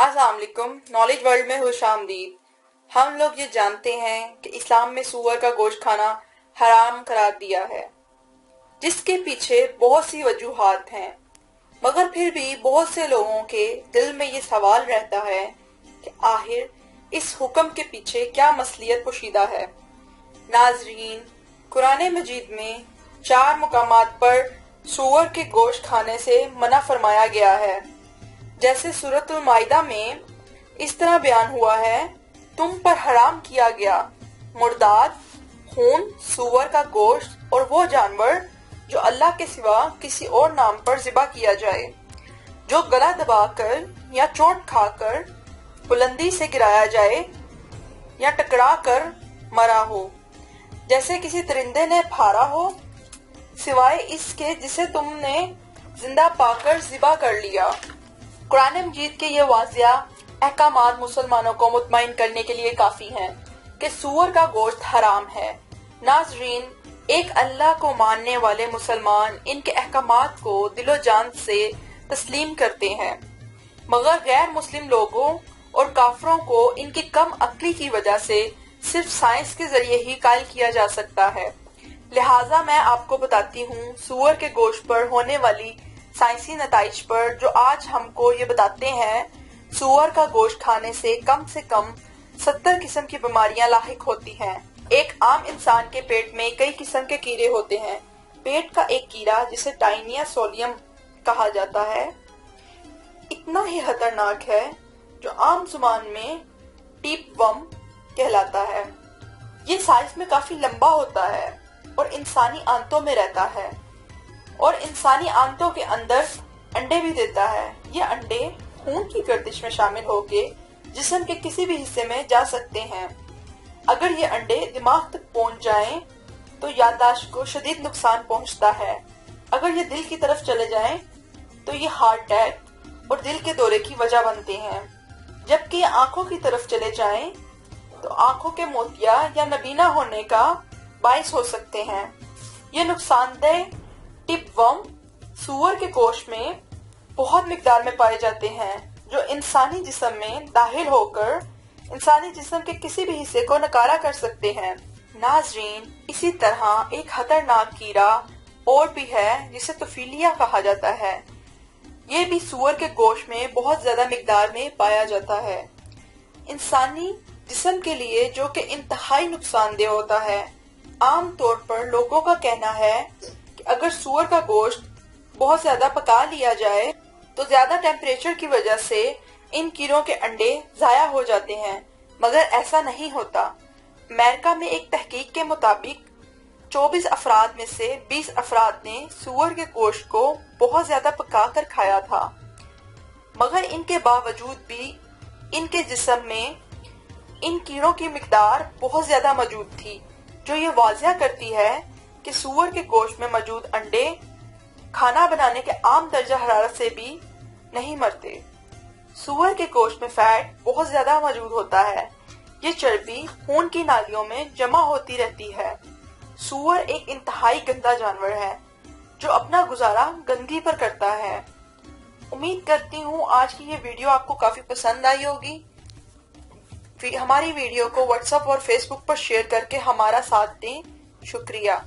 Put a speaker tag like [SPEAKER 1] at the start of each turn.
[SPEAKER 1] अस्सलाम वालेकुम। Knowledge world में खुश आमदीद। हम लोग ये जानते हैं कि इस्लाम में सूअर का गोश्त खाना हराम करार दिया है, जिसके पीछे बहुत सी वजूहात हैं, मगर फिर भी बहुत से लोगों के दिल में ये सवाल रहता है कि आखिर इस हुक्म के पीछे क्या मसलियत पोशीदा है। नाजरीन, कुरान मजीद में 4 मुकामात पर सूअर के गोश्त खाने से मना फरमाया गया है। जैसे सूरतुल माइदा में इस तरह बयान हुआ है, तुम पर हराम किया गया मुर्दाद, खून, सूअर का गोश्त और वो जानवर जो अल्लाह के सिवा किसी और नाम पर ज़िबा किया जाए, जो गला दबाकर या चोट खाकर बुलंदी से गिराया जाए या टकरा कर मरा हो, जैसे किसी परिंदे ने फाड़ा हो, सिवाय इसके जिसे तुमने जिंदा पाकर ज़िबा कर लिया। कुरान मजीद के ये वाज़िया अहकामात मुसलमानों को मुतमईन करने के लिए काफ़ी हैं कि सूअर का गोश्त हराम है। नाजरीन, एक अल्लाह को मानने वाले मुसलमान इनके अहकामात को दिलो जान से तस्लीम करते हैं, मगर गैर मुस्लिम लोगों और काफरों को इनकी कम अक्ली की वजह से सिर्फ साइंस के जरिए ही कायल किया जा सकता है। लिहाजा मैं आपको बताती हूँ सूअर के गोश्त पर होने वाली साइंसी नताइज पर, जो आज हमको ये बताते हैं सूअर का गोश्त खाने से कम 70 किस्म की बीमारियां लाहिक होती हैं। एक आम इंसान के पेट में कई किस्म के कीड़े होते हैं। पेट का एक कीड़ा जिसे टाइनिया सोलियम कहा जाता है, इतना ही खतरनाक है जो आम जुबान में टीपवर्म कहलाता है। ये साइज में काफी लंबा होता है और इंसानी आंतों में रहता है और इंसानी आंतों के अंदर अंडे भी देता है। ये अंडे खून की गर्दिश में शामिल होके जिस्म के किसी भी हिस्से में जा सकते हैं। अगर ये अंडे दिमाग तक पहुंच जाएं तो याददाश्त को शदीद नुकसान पहुंचता है। अगर ये दिल की तरफ चले जाएं तो ये हार्ट अटैक और दिल के दौरे की वजह बनते हैं। जबकि ये आंखों की तरफ चले जाएं तो आंखों के मोतिया या नबीना होने का बाइस हो सकते हैं। ये नुकसानदेह टिपवर्म सूअर के गोश्त में बहुत मिकदार में पाए जाते हैं, जो इंसानी जिस्म में दाखिल होकर इंसानी जिस्म के किसी भी हिस्से को नकारा कर सकते हैं। नाजरीन, इसी तरह एक खतरनाक कीड़ा और भी है जिसे तोफिलिया कहा जाता है। ये भी सूअर के गोश्त में बहुत ज्यादा मिकदार में पाया जाता है। इंसानी जिस्म के लिए जो कि इंतहाई नुकसानदेह होता है। आम तौर पर लोगों का कहना है कि अगर सूअर का गोश्त बहुत ज्यादा पका लिया जाए तो ज्यादा टेम्परेचर की वजह से इन कीड़ों के अंडे जाया हो जाते हैं, मगर ऐसा नहीं होता। अमेरिका में एक तहकीक के मुताबिक 24 अफराद में से 20 अफराद ने सूअर के गोश्त को बहुत ज्यादा पका कर खाया था, मगर इनके बावजूद भी इनके जिस्म में इन कीड़ों की मिकदार बहुत ज्यादा मौजूद थी, जो ये वाज़िया करती है कि सूअर के गोश्त में मौजूद अंडे खाना बनाने के आम दर्जा हरारत से भी नहीं मरते। सूअर के गोश्त में फैट बहुत ज्यादा मौजूद होता है। ये चर्बी खून की नालियों में जमा होती रहती है। सूअर एक इंतहाई गंदा जानवर है जो अपना गुजारा गंदगी पर करता है। उम्मीद करती हूँ आज की ये वीडियो आपको काफी पसंद आई होगी। हमारी वीडियो को व्हाट्सएप और फेसबुक पर शेयर करके हमारा साथ दें। शुक्रिया।